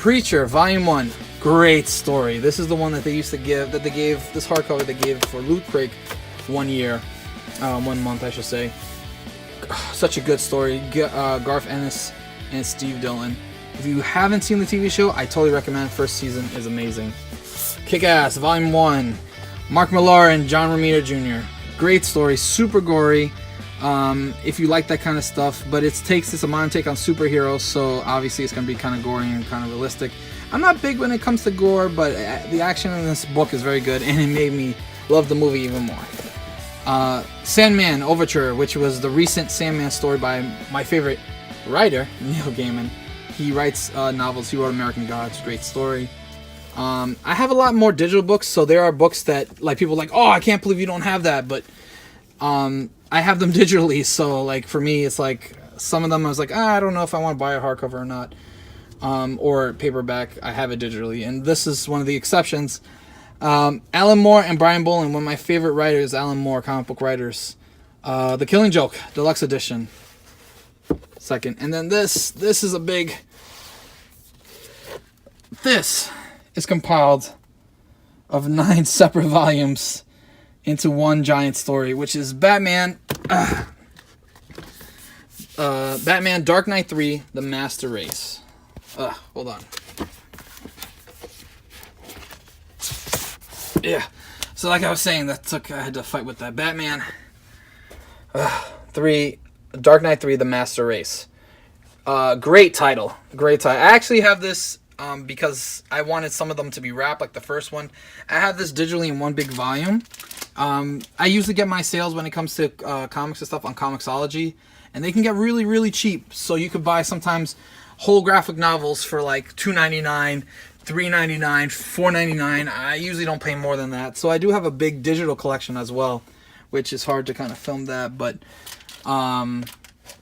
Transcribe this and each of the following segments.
Preacher, Volume 1. Great story. This is the one that they used to give, that they gave, this hardcover they gave for Loot Crate 1 year. 1 month, I should say. Such a good story. Garth Ennis and Steve Dillon. If you haven't seen the TV show, I totally recommend. First season is amazing. Kick-Ass, Volume 1. Mark Millar and John Romita Jr. Great story, super gory. If you like that kind of stuff, but it takes this a modern take on superheroes, so obviously it's going to be kind of gory and kind of realistic. I'm not big when it comes to gore, but the action in this book is very good, and it made me love the movie even more. Sandman Overture, which was the recent Sandman story by my favorite writer, Neil Gaiman. He writes novels. He wrote American Gods. Great story. I have a lot more digital books, so there are books that like people are like, oh, I can't believe you don't have that, but I have them digitally, so like for me it's like some of them I was like, I don't know if I want to buy a hardcover or not, or paperback. I have it digitally, and this is one of the exceptions. Alan Moore and Brian Boland, one of my favorite writers, Alan Moore, comic book writers. The Killing Joke Deluxe Edition, second. And then this is a big, this is compiled of 9 separate volumes into one giant story, which is Batman, Batman Dark Knight 3, The Master Race. Hold on. Yeah, so like I was saying, I had to fight with that. Batman 3, Dark Knight 3, The Master Race. Great title. Great title. I actually have this because I wanted some of them to be wrapped, like the first one. I have this digitally in one big volume. I usually get my sales when it comes to comics and stuff on Comixology, and they can get really, really cheap. So you could buy sometimes whole graphic novels for like $2.99, $3.99, $4.99. I usually don't pay more than that. So I do have a big digital collection as well, which is hard to kind of film that. But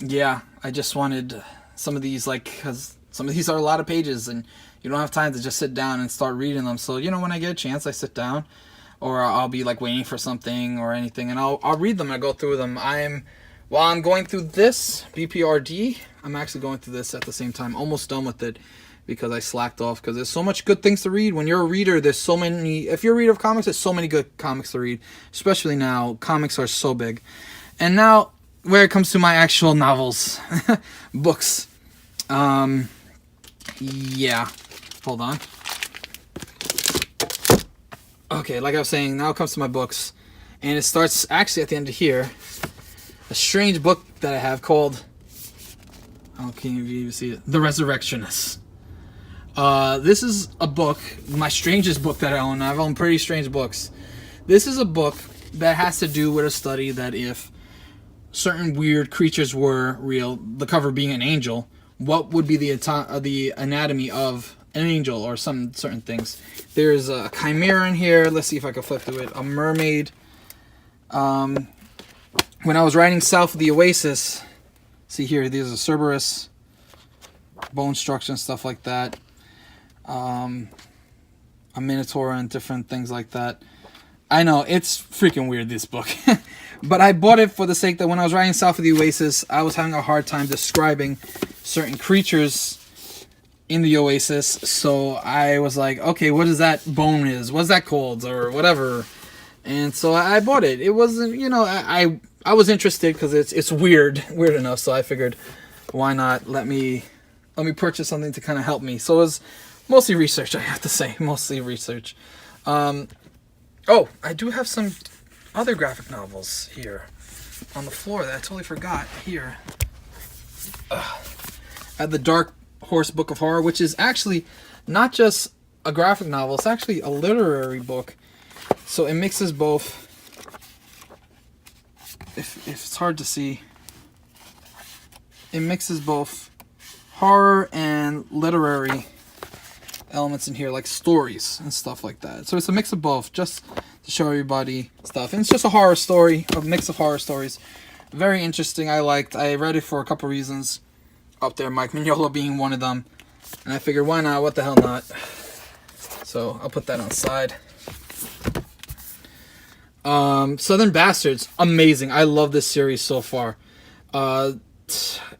yeah, I just wanted some of these, like, because some of these are a lot of pages, and you don't have time to just sit down and start reading them. So, you know, when I get a chance, I sit down, or I'll be like waiting for something or anything, and I'll read them and go through them. While I'm going through this BPRD, I'm actually going through this at the same time. Almost done with it because I slacked off, because there's so much good things to read. When you're a reader, there's so many. If you're a reader of comics, there's so many good comics to read. Especially now, comics are so big. And now, where it comes to my actual novels, books. Yeah. Hold on. Okay, like I was saying, now it comes to my books. And it starts actually at the end of here. A strange book that I have called, oh, can you even see it? The Resurrectionists. This is a book, my strangest book that I own. I've owned pretty strange books. This is a book that has to do with a study that if certain weird creatures were real, the cover being an angel, what would be the anatomy of an angel or some certain things. There's a chimera in here. Let's see if I can flip through it. A mermaid. When I was writing South of the Oasis, see here, there's a Cerberus, bone structure and stuff like that. A minotaur and different things like that. I know, it's freaking weird, this book. But I bought it for the sake that when I was writing South of the Oasis, I was having a hard time describing certain creatures in the Oasis. So I was like, okay, what is that bone is? What's that called? Or whatever. And so I bought it. It wasn't, you know, I was interested because it's weird enough. So I figured, why not let me purchase something to kind of help me. So it was mostly research, I have to say. Mostly research. Oh, I do have some other graphic novels here on the floor that I totally forgot. Here. I have the Dark Horse Book of Horror, which is actually not just a graphic novel. It's actually a literary book. So it mixes both. If it's hard to see, it mixes both horror and literary elements in here, like stories and stuff like that. So it's a mix of both, just to show everybody stuff. And it's just a horror story, a mix of horror stories. Very interesting. I read it for a couple reasons. Up there, Mike Mignola being one of them. And I figured, why not? What the hell not? So I'll put that on the side. Southern Bastards, amazing. I love this series so far.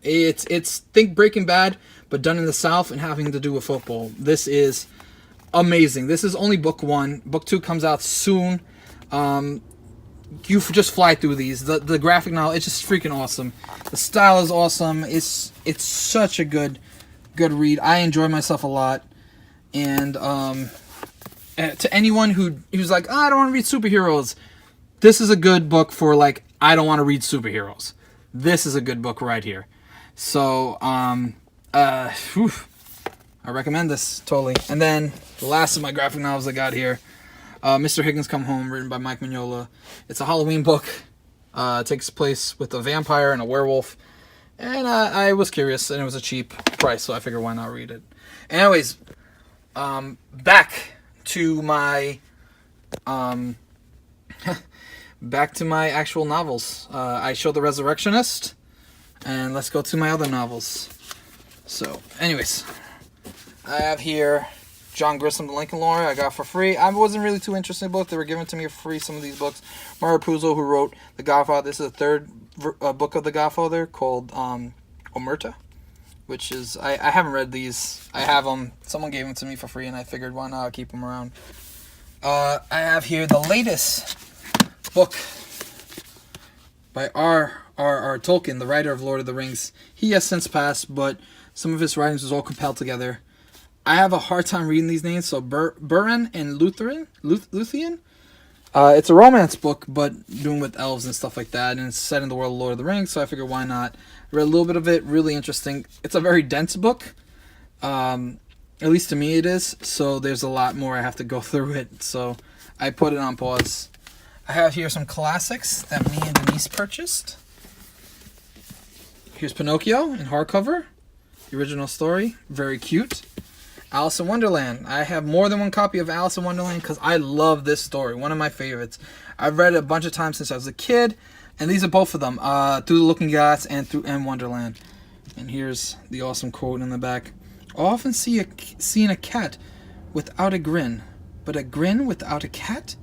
It's think Breaking Bad, but done in the South and having to do with football. This is amazing. This is only book 1. Book 2 comes out soon. You just fly through these. The graphic novel, it's just freaking awesome. The style is awesome. It's such a good read. I enjoy myself a lot. And to anyone who's like, I don't want to read superheroes, this is a good book for like, I don't want to read superheroes. This is a good book right here. So I recommend this totally. And then the last of my graphic novels I got here, Mr. Higgins Come Home, written by Mike Mignola. It's a Halloween book. It takes place with a vampire and a werewolf. And I was curious, and it was a cheap price, so I figured why not read it. Anyways, back to my actual novels. I showed The Resurrectionist, and let's go to my other novels. So, anyways, I have here John Grisham, The Lincoln Lawyer, I got for free. I wasn't really too interested in books. They were given to me for free, some of these books. Mario Puzo, who wrote The Godfather. This is the third book of The Godfather, called Omerta, which is, I haven't read these. I have them. Someone gave them to me for free, and I figured, why not keep them around. I have here the latest book by R.R. Tolkien, the writer of Lord of the Rings. He has since passed, but some of his writings was all compiled together. I have a hard time reading these names, so Beren and Luthien. It's a romance book, but doing with elves and stuff like that, and it's set in the world of Lord of the Rings, so I figured why not. I read a little bit of it, really interesting. It's a very dense book, at least to me it is, so there's a lot more I have to go through it, so I put it on pause. I have here some classics that me and Denise purchased. Here's Pinocchio in hardcover, the original story, very cute. Alice in Wonderland. I have more than one copy of Alice in Wonderland because I love this story. One of my favorites. I've read it a bunch of times since I was a kid, and these are both of them. Through the Looking Glass and Wonderland. And here's the awesome quote in the back. I often seen a cat without a grin, but a grin without a cat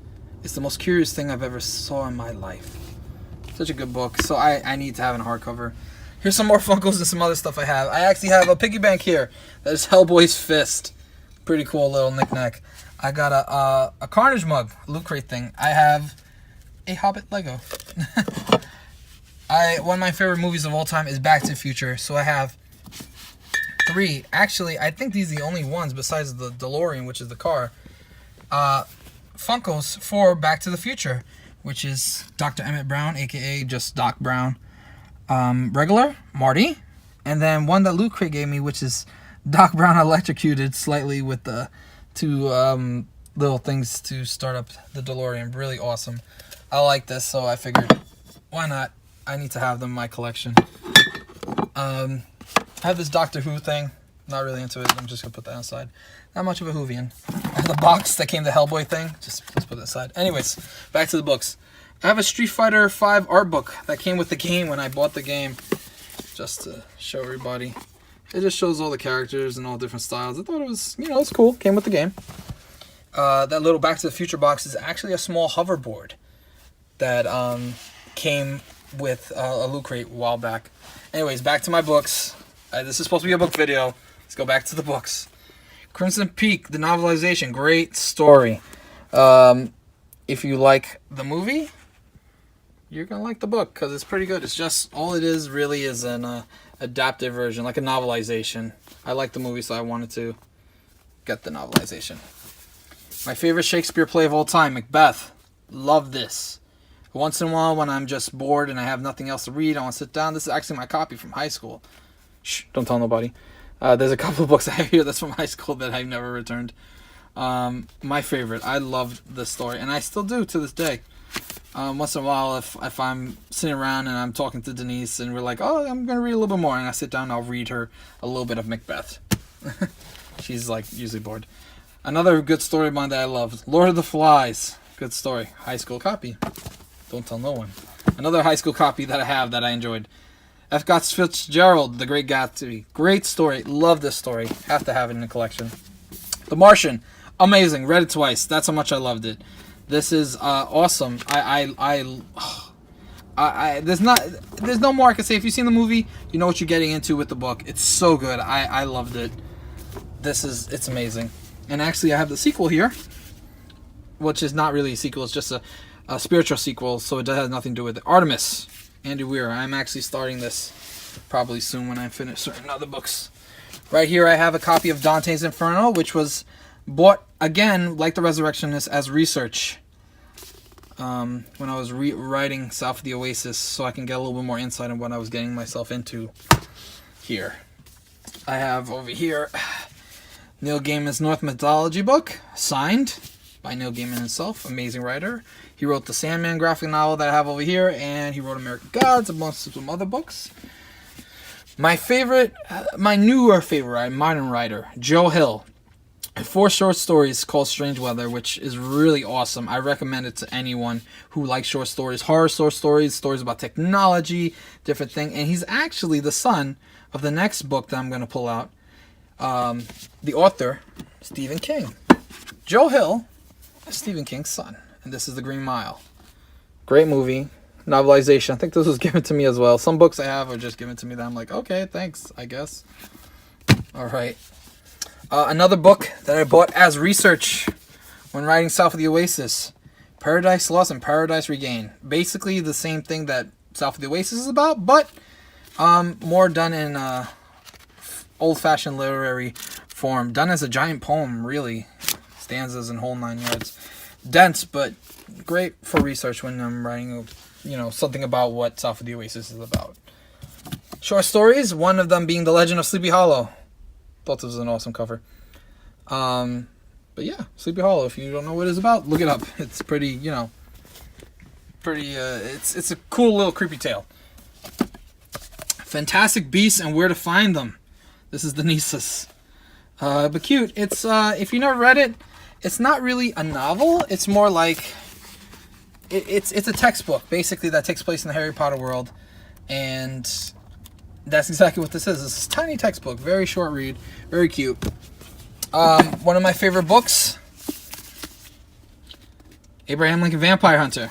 is the most curious thing I've ever saw in my life. Such a good book. So I need to have it in hardcover. Here's some more Funkos and some other stuff I have. I actually have a piggy bank here. That is Hellboy's Fist. Pretty cool little knickknack. I got a Carnage mug, Loot Crate thing. I have a Hobbit Lego. One of my favorite movies of all time is Back to the Future. So I have 3. Actually, I think these are the only ones besides the DeLorean, which is the car. Funkos for Back to the Future, which is Dr. Emmett Brown, a.k.a. just Doc Brown. Regular, Marty, and then one that Loot Crate gave me, which is Doc Brown electrocuted slightly with the 2 little things to start up the DeLorean. Really awesome. I like this, so I figured, why not? I need to have them in my collection. I have this Doctor Who thing. Not really into it. I'm just going to put that aside. Not much of a Whovian. I have the box that came the Hellboy thing. Just put that aside. Anyways, back to the books. I have a Street Fighter 5 art book that came with the game when I bought the game. Just to show everybody. It just shows all the characters and all different styles. I thought it was, it's cool. Came with the game. That little Back to the Future box is actually a small hoverboard that came with a Loot Crate a while back. Anyways, back to my books. This is supposed to be a book video. Let's go back to the books. Crimson Peak, the novelization. Great story. If you like the movie, you're going to like the book because it's pretty good. It's just, all it is really is an adaptive version, like a novelization. I like the movie, so I wanted to get the novelization. My favorite Shakespeare play of all time, Macbeth. Love this. Once in a while when I'm just bored and I have nothing else to read, I want to sit down. This is actually my copy from high school. Shh, don't tell nobody. There's a couple of books I have here that's from high school that I've never returned. My favorite. I loved this story, and I still do to this day. Once in a while, if I'm sitting around and I'm talking to Denise and we're like, oh, I'm going to read a little bit more, and I sit down and I'll read her a little bit of Macbeth. She's like usually bored. Another good story of mine that I loved, Lord of the Flies. Good story. High school copy. Don't tell no one. Another high school copy that I have that I enjoyed. F. Scott Fitzgerald, The Great Gatsby. Great story. Love this story. Have to have it in the collection. The Martian. Amazing. Read it twice. That's how much I loved it. This is awesome. I There's no more I can say. If you've seen the movie, you know what you're getting into with the book. It's so good. I loved it. It's amazing. And actually, I have the sequel here, which is not really a sequel. It's just a spiritual sequel, so it has nothing to do with it. Artemis, Andy Weir. I'm actually starting this probably soon when I finish certain other books. Right here, I have a copy of Dante's Inferno, which was bought, again, like the Resurrectionist, as research. When I was writing South of the Oasis, so I can get a little bit more insight on what I was getting myself into here. I have over here Neil Gaiman's Norse mythology book, signed by Neil Gaiman himself, amazing writer. He wrote the Sandman graphic novel that I have over here, and he wrote American Gods, amongst some other books. My favorite, my newer favorite modern writer, Joe Hill. 4 short stories called Strange Weather, which is really awesome. I recommend it to anyone who likes short stories, horror stories, stories about technology, different things. And he's actually the son of the next book that I'm going to pull out. The author, Stephen King. Joe Hill is Stephen King's son. And this is The Green Mile. Great movie. Novelization. I think this was given to me as well. Some books I have are just given to me that I'm like, okay, thanks, I guess. All right. Another book that I bought as research when writing South of the Oasis, Paradise Lost and Paradise Regained. Basically the same thing that South of the Oasis is about, but more done in old-fashioned literary form. Done as a giant poem, really. Stanzas and whole 9 yards. Dense, but great for research when I'm writing, something about what South of the Oasis is about. Short stories, one of them being The Legend of Sleepy Hollow. Thought this was an awesome cover. But yeah, Sleepy Hollow, if you don't know what it's about, look it up. It's pretty, it's a cool little creepy tale. Fantastic Beasts and Where to Find Them. This is the Nisus. But cute. It's, if you never read it, it's not really a novel. It's more like, it's a textbook, basically, that takes place in the Harry Potter world. And that's exactly what this is. It's a tiny textbook, very short read, very cute. One of my favorite books, Abraham Lincoln Vampire Hunter,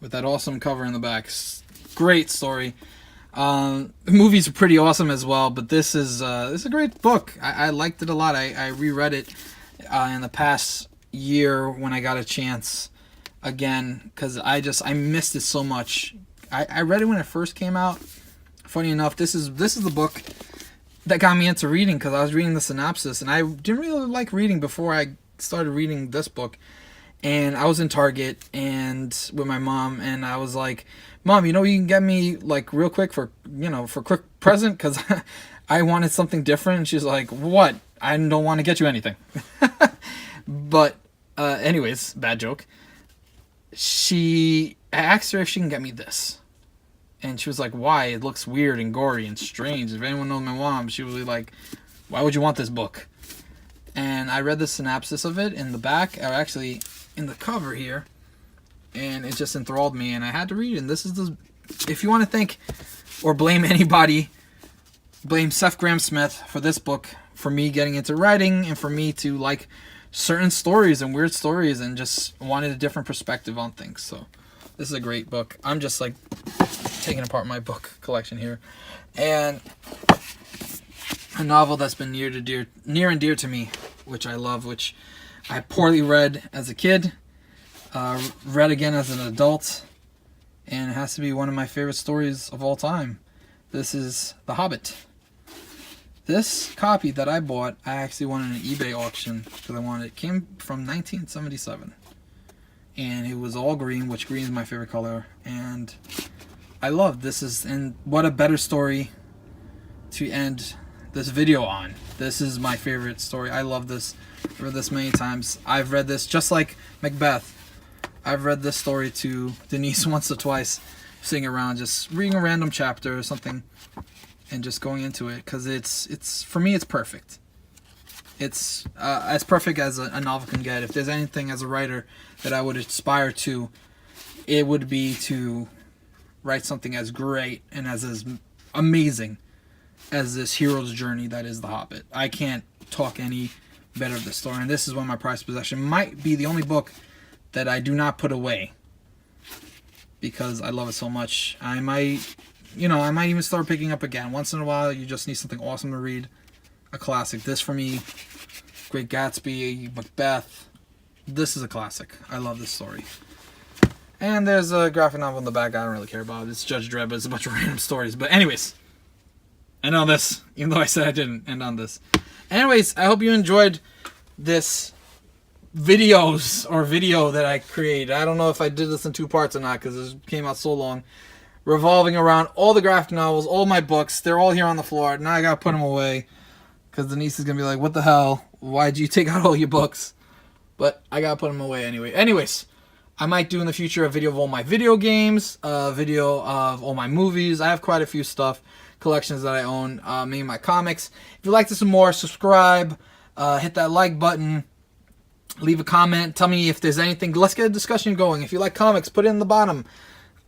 with that awesome cover in the back. Great story. The movies are pretty awesome as well, but this is a great book. I liked it a lot. I reread it in the past year when I got a chance again, because I missed it so much. I read it when it first came out. Funny enough, this is the book that got me into reading, because I was reading the synopsis, and I didn't really like reading before I started reading this book. And I was in Target and with my mom, and I was like, "Mom, you can get me like real quick for quick present, because I wanted something different." And she's like, "What? I don't want to get you anything." But anyways, bad joke. I asked her if she can get me this. And she was like, "Why? It looks weird and gory and strange." If anyone knows my mom, she was like, "Why would you want this book?" And I read the synopsis of it in the back, or actually in the cover here, and it just enthralled me, and I had to read it. And this is if you want to think or blame anybody, blame Seth Grahame-Smith for this book, for me getting into writing, and for me to like certain stories and weird stories, and just wanted a different perspective on things. So this is a great book. I'm just like taking apart my book collection here. And a novel that's been near and dear to me, which I love, which I poorly read as a kid, read again as an adult, and it has to be one of my favorite stories of all time. This is The Hobbit. This copy that I bought, I actually won in an eBay auction because I wanted it. It came from 1977. And it was all green, which green is my favorite color. And I love this. And what a better story to end this video on. This is my favorite story. I love this. I've read this many times. I've read this just like Macbeth. I've read this story to Denise once or twice, sitting around just reading a random chapter or something and just going into it, because it's for me, it's perfect. It's as perfect as a novel can get. If there's anything as a writer that I would aspire to, it would be to write something as great and as amazing as this hero's journey that is The Hobbit. I can't talk any better of this story, and this is one of my prized possessions. Might be the only book that I do not put away. because I love it so much. I might even start picking up again. Once in a while, you just need something awesome to read. A classic. This for me, Great Gatsby, Macbeth. This is a classic. I love this story. And there's a graphic novel in the back I don't really care about. It's Judge Dredd, but it's a bunch of random stories. But anyways, end on this, even though I said I didn't end on this. Anyways, I hope you enjoyed this video that I created. I don't know if I did this in 2 parts or not because it came out so long. Revolving around all the graphic novels, all my books. They're all here on the floor. Now I gotta put them away because Denise is gonna be like, what the hell? Why'd you take out all your books? But I gotta put them away anyway. Anyways, I might do in the future a video of all my video games, a video of all my movies. I have quite a few collections that I own, me and my comics. If you like this and more, subscribe, hit that like button, leave a comment, tell me if there's anything. Let's get a discussion going. If you like comics, put it in the bottom.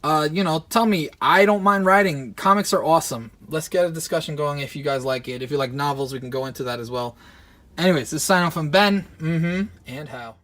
Tell me. I don't mind writing. Comics are awesome. Let's get a discussion going if you guys like it. If you like novels, we can go into that as well. Anyways, this is sign off from Ben, and Hal.